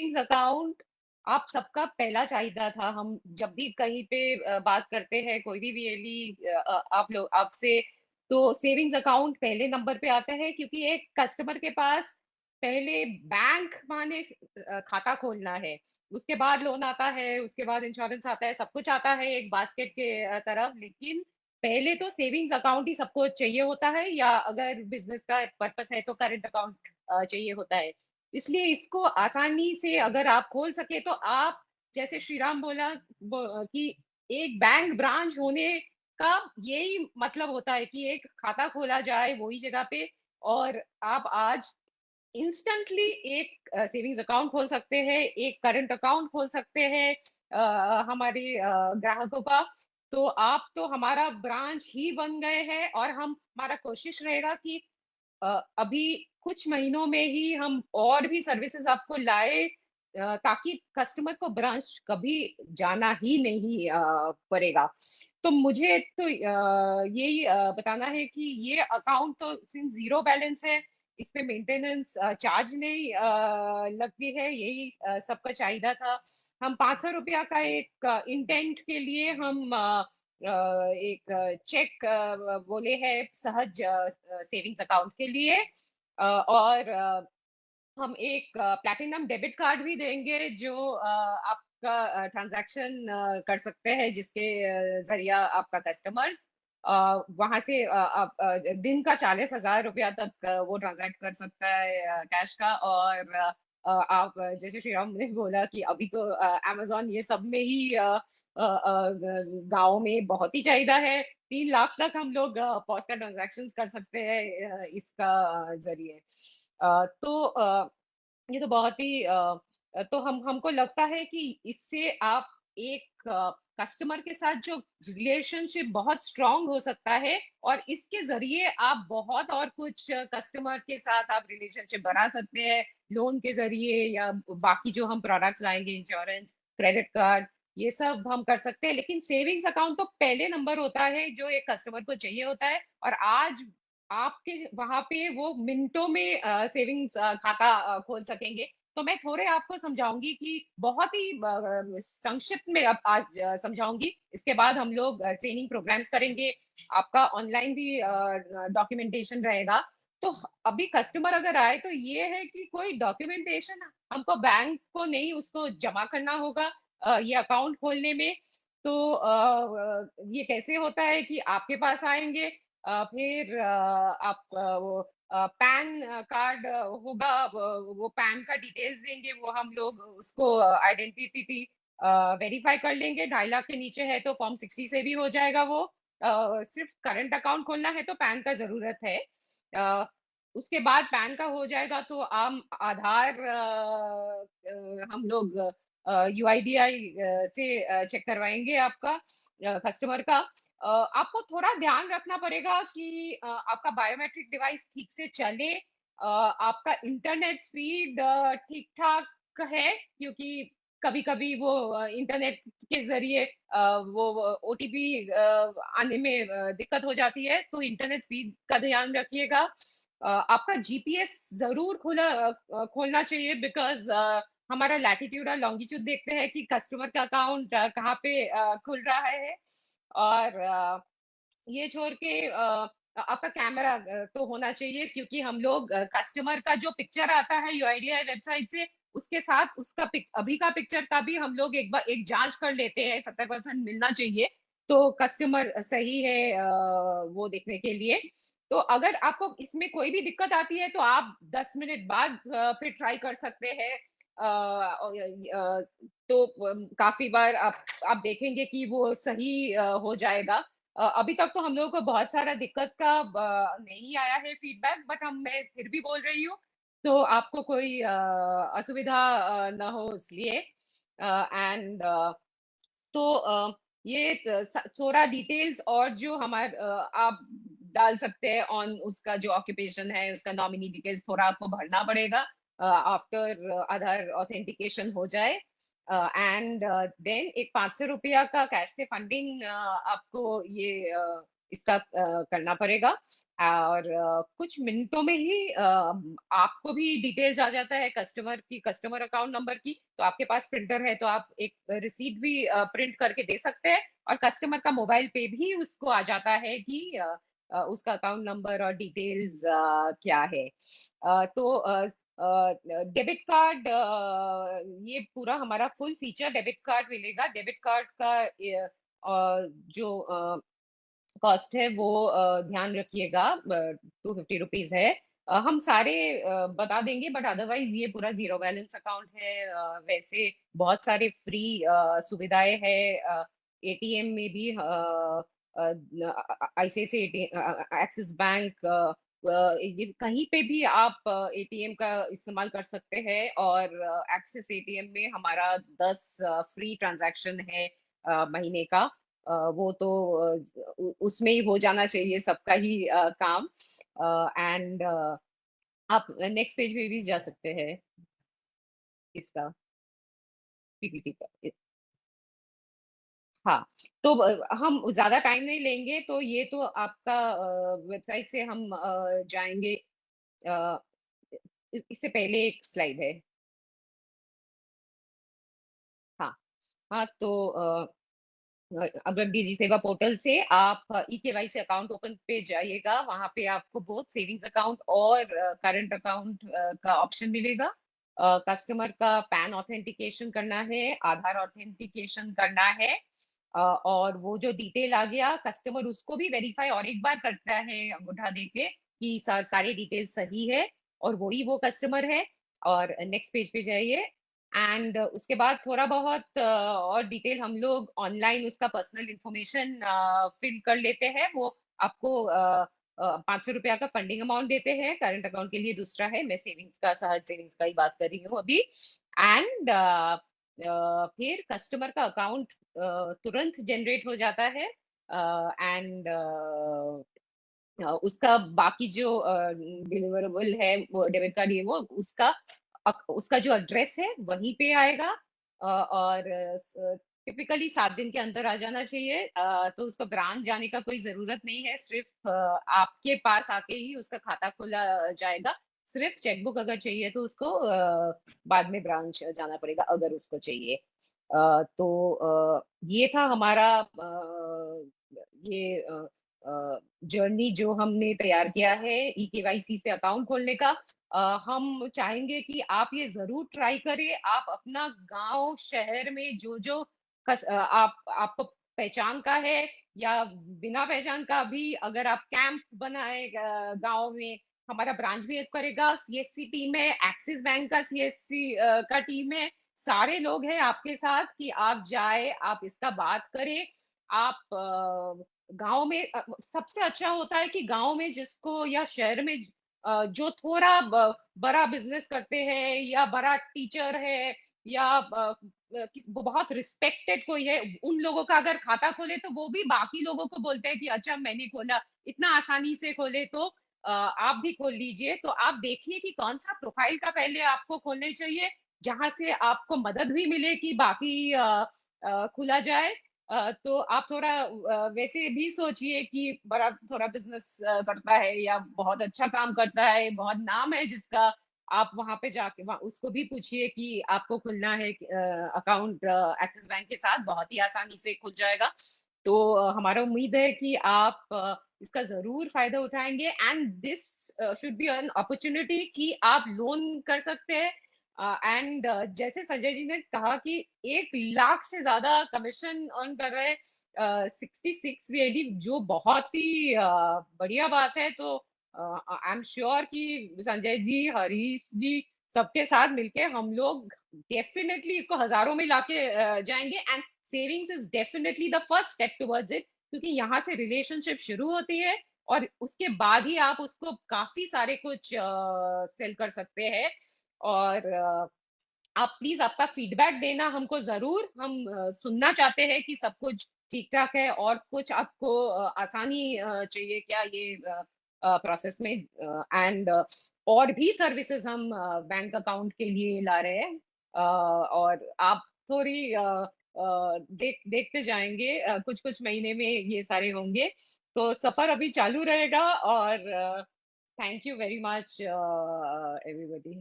Savings account आप सबका पहला चाहिए था। हम जब भी कहीं पे बात करते हैं, कोई भी वीएलई आप लोग आपसे, तो सेविंग्स अकाउंट पहले नंबर पे आता है, क्योंकि एक कस्टमर के पास पहले बैंक माने खाता खोलना है, उसके बाद लोन आता है, उसके बाद इंश्योरेंस आता है, सब कुछ आता है एक बास्केट के तरफ। लेकिन पहले तो सेविंग्स अकाउंट ही सबको चाहिए होता है, या अगर बिजनेस का पर्पस है तो करंट अकाउंट चाहिए होता है। इसलिए इसको आसानी से अगर आप खोल सके तो आप, जैसे श्रीराम बोला कि एक बैंक ब्रांच होने का यही मतलब होता है कि एक खाता खोला जाए वही जगह पे, और आप आज इंस्टेंटली एक सेविंग्स अकाउंट खोल सकते हैं, एक करंट अकाउंट खोल सकते हैं हमारे ग्राहकों का। तो आप तो हमारा ब्रांच ही बन गए हैं, और हम हमारा कोशिश रहेगा कि अभी कुछ महीनों में ही हम और भी सर्विसेज आपको लाए, ताकि कस्टमर को ब्रांच कभी जाना ही नहीं पड़ेगा। तो मुझे तो यही बताना है कि ये अकाउंट तो सिंस जीरो बैलेंस है, इस पे मेंटेनेंस चार्ज नहीं लगती है, यही सबका चाहिए था। हम 500 रुपया का एक इंटेंट के लिए हम एक चेक बोले है सहज सेविंग्स अकाउंट के लिए, और हम एक प्लैटिनम डेबिट कार्ड भी देंगे, जो आपका ट्रांजैक्शन कर सकते हैं, जिसके जरिया आपका कस्टमर्स वहां से आप दिन का 40,000 रुपया तक वो ट्रांजैक्ट कर सकता है कैश का। और आप जैसे श्रीराम ने बोला कि अभी तो अमेजोन ये सब में ही गांव में बहुत ही चाहिए है, 3 लाख तक हम लोग पॉस का ट्रांजैक्शन कर सकते हैं इसका जरिए। तो ये तो बहुत ही तो हम हमको लगता है कि इससे आप एक कस्टमर के साथ जो रिलेशनशिप बहुत स्ट्रांग हो सकता है, और इसके जरिए आप बहुत और कुछ कस्टमर के साथ आप रिलेशनशिप बढ़ा सकते हैं, लोन के जरिए या बाकी जो हम प्रोडक्ट्स लाएंगे, इंश्योरेंस, क्रेडिट कार्ड, ये सब हम कर सकते हैं। लेकिन सेविंग्स अकाउंट तो पहले नंबर होता है जो एक कस्टमर को चाहिए होता है, और आज आपके वहां पे वो मिनटों में सेविंग्स खाता खोल सकेंगे। तो मैं थोड़े आपको समझाऊंगी कि बहुत ही संक्षिप्त में अब आज समझाऊंगी, इसके बाद हम लोग ट्रेनिंग प्रोग्राम्स करेंगे, आपका ऑनलाइन भी डॉक्यूमेंटेशन रहेगा। तो अभी कस्टमर अगर आए तो ये है कि कोई डॉक्यूमेंटेशन हमको बैंक को नहीं उसको जमा करना होगा ये अकाउंट खोलने में। तो ये कैसे होता है कि आपके पास आएंगे, फिर आप वो पैन कार्ड होगा, वो पैन का डिटेल्स देंगे, वो हम लोग उसको आइडेंटिटी वेरीफाई कर लेंगे। 2.5 लाख के नीचे है तो फॉर्म 60 से भी हो जाएगा वो। सिर्फ करंट अकाउंट खोलना है तो पैन का जरूरत है। अ, उसके बाद पैन का हो जाएगा तो हम आधार हम लोग यूआईडीआई से चेक करवाएंगे आपका कस्टमर का। आपको थोड़ा ध्यान रखना पड़ेगा कि आपका बायोमेट्रिक डिवाइस ठीक से चले, आपका इंटरनेट स्पीड ठीक ठाक है, क्योंकि कभी कभी वो इंटरनेट के जरिए वो ओटीपी आने में दिक्कत हो जाती है, तो इंटरनेट स्पीड का ध्यान रखिएगा। आपका जीपीएस जरूर खोलना चाहिए, बिकॉज हमारा लैटिट्यूड और लॉन्गिट्यूड देखते हैं कि कस्टमर का अकाउंट कहाँ पे खुल रहा है। और ये छोड़ के आपका कैमरा तो होना चाहिए, क्योंकि हम लोग कस्टमर का जो पिक्चर आता है यूआईडीआई वेबसाइट से, उसके साथ उसका अभी का पिक्चर का भी हम लोग एक बार एक जांच कर लेते हैं, 70% मिलना चाहिए, तो कस्टमर सही है वो देखने के लिए। तो अगर आपको इसमें कोई भी दिक्कत आती है तो आप 10 मिनट बाद फिर ट्राई कर सकते हैं। तो काफी बार आप देखेंगे कि वो सही हो जाएगा। अभी तक तो हम लोगों को बहुत सारा दिक्कत का नहीं आया है फीडबैक, बट मैं फिर भी बोल रही हूँ, तो आपको कोई असुविधा ना हो इसलिए। एंड तो ये थोड़ा डिटेल्स और जो हमारे आप डाल सकते हैं ऑन उसका जो ऑक्यूपेशन है, उसका नॉमिनी डिटेल्स थोड़ा आपको भरना पड़ेगा आफ्टर आधार ऑथेंटिकेशन हो जाए। एंड देन एक 500 रुपया का कैश से फंडिंग आपको ये इसका करना पड़ेगा। और कुछ मिनटों में ही आपको भी डिटेल्स आ जाता है कस्टमर की, कस्टमर अकाउंट नंबर की। तो आपके पास प्रिंटर है तो आप एक रिसीट भी प्रिंट करके दे सकते हैं, और कस्टमर का मोबाइल पे भी उसको आ जाता है कि उसका अकाउंट नंबर और डिटेल्स क्या है। तो डेबिट कार्ड, ये पूरा हमारा फुल फीचर डेबिट कार्ड मिलेगा। डेबिट कार्ड का जो कॉस्ट है वो ध्यान रखिएगा, ₹250 है। हम सारे बता देंगे, बट अदरवाइज ये पूरा जीरो बैलेंस अकाउंट है। वैसे बहुत सारे फ्री सुविधाएं हैं एटीएम में भी। आईसीआईसी एक्सिस बैंक, ये कहीं पे भी आप एटीएम का इस्तेमाल कर सकते हैं। और एक्सिस एटीएम में हमारा 10 फ्री ट्रांजैक्शन है महीने का। वो तो उसमें ही हो जाना चाहिए सबका ही काम। एंड आप नेक्स्ट पेज पे भी जा सकते हैं इसका, पीपीटी का। हाँ, तो हम ज्यादा टाइम नहीं लेंगे, तो ये तो आपका वेबसाइट से हम जाएंगे। अ, इससे पहले एक स्लाइड है। हाँ। हाँ, तो अगर डिजी सेवा पोर्टल से आप ई केवाईसी अकाउंट ओपन पे जाइएगा, वहां पे आपको बहुत सेविंग्स अकाउंट और करंट अकाउंट का ऑप्शन मिलेगा। कस्टमर का पैन ऑथेंटिकेशन करना है, आधार ऑथेंटिकेशन करना है। और वो जो डिटेल आ गया, कस्टमर उसको भी वेरीफाई और एक बार करता है अंगूठा देके कि सारे डिटेल सही है, और वही वो कस्टमर है। और नेक्स्ट पेज पे जाइए। एंड उसके बाद थोड़ा बहुत और डिटेल हम लोग ऑनलाइन उसका पर्सनल इंफॉर्मेशन फिल कर लेते हैं। वो आपको ₹500 का फंडिंग अमाउंट देते हैं। करंट अकाउंट के लिए दूसरा है, मैं सेविंग्स का, सहज सेविंग्स का ही बात कर रही हूँ अभी। एंड फिर कस्टमर का अकाउंट तुरंत जनरेट हो जाता है। एंड उसका बाकी जो डिलीवरेबल है, वो डेबिट कार्ड, ये वो उसका उसका जो एड्रेस है वहीं पे आएगा। और टिपिकली 7 दिन के अंदर आ जाना चाहिए। तो उसको ब्रांच जाने का कोई जरूरत नहीं है, सिर्फ आपके पास आके ही उसका खाता खोला जाएगा। सिर्फ चेकबुक अगर चाहिए तो उसको बाद में ब्रांच जाना पड़ेगा, अगर उसको चाहिए। तो ये था हमारा ये जर्नी जो हमने तैयार किया है ई केवाईसी से अकाउंट खोलने का। हम चाहेंगे कि आप ये जरूर ट्राई करें। आप अपना गांव शहर में जो जो आप आपको पहचान का है या बिना पहचान का भी, अगर आप कैंप बनाए गांव में, हमारा ब्रांच भी एक करेगा, सीएससी टीम है, एक्सिस बैंक का सीएससी का टीम है। सारे लोग हैं आपके साथ कि आप जाए, आप इसका बात करें। आप गांव में सबसे अच्छा होता है कि गांव में जिसको या शहर में जो थोड़ा बड़ा बिजनेस करते हैं, या बड़ा टीचर है, या वो बहुत रिस्पेक्टेड कोई है, उन लोगों का अगर खाता खोले तो वो भी बाकी लोगों को बोलते हैं कि अच्छा मैंने खोला, इतना आसानी से खोले, तो आप भी खोल लीजिए। तो आप देखिए कि कौन सा प्रोफाइल का पहले आपको खोलने चाहिए, जहां से आपको मदद भी मिले कि बाकी खुला जाए। तो आप थोड़ा वैसे भी सोचिए कि बड़ा थोड़ा बिजनेस करता है या बहुत अच्छा काम करता है, बहुत नाम है जिसका, आप वहां पे जाके उसको भी पूछिए कि आपको खुलना है अकाउंट एक्सिस बैंक के साथ, बहुत ही आसानी से खुल जाएगा। तो हमारा उम्मीद है कि आप इसका जरूर फायदा उठाएंगे। And this should be an opportunity कि आप लोन कर सकते हैं। एंड जैसे संजय जी ने कहा कि 1 लाख से ज्यादा कमीशन अर्न कर रहे हैं 66 वेली, जो बहुत ही बढ़िया बात है। तो आई एम श्योर कि संजय जी, हरीश जी, सबके साथ मिलके हम लोग डेफिनेटली इसको हजारों में लाके जाएंगे। And savings is definitely the first step towards it, क्योंकि यहाँ से रिलेशनशिप शुरू होती है, और उसके बाद ही आप उसको काफी सारे कुछ सेल कर सकते हैं। और आप प्लीज आपका फीडबैक देना हमको जरूर। हम सुनना चाहते हैं कि सब कुछ ठीक ठाक है, और कुछ आपको आसानी चाहिए क्या ये प्रोसेस में। एंड और भी सर्विसेज हम बैंक अकाउंट के लिए ला रहे हैं। और आप थोड़ी देखते जाएंगे, कुछ कुछ महीने में ये सारे होंगे। तो सफ़र अभी चालू रहेगा और thank you very much everybody.